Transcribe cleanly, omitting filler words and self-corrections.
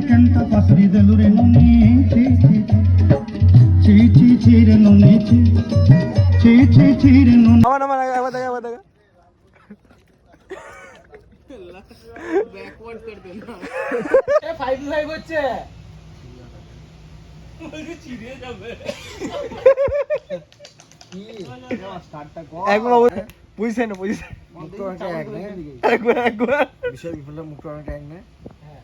Kenta ಪಸರಿದಲು ರೆ ನುನಿ ಚೀ ಚೀ ಚೀ ಚೀ ರೆ ನುನಿ ಚೀ ಚೀ ಚೀ ಚೀ ರೆ ನುನಿ আমার একবার দেখা ব্যাকওয়ার্ড কর দে না এ 5 হচ্ছে বলছি চিড়ে যাবে কি স্টার্টটা কর একবার পজিশন মুক্ত অনেকটা এক নে একবার বিশাল বিফলে মুক্ত অনেকটা এক নে হ্যাঁ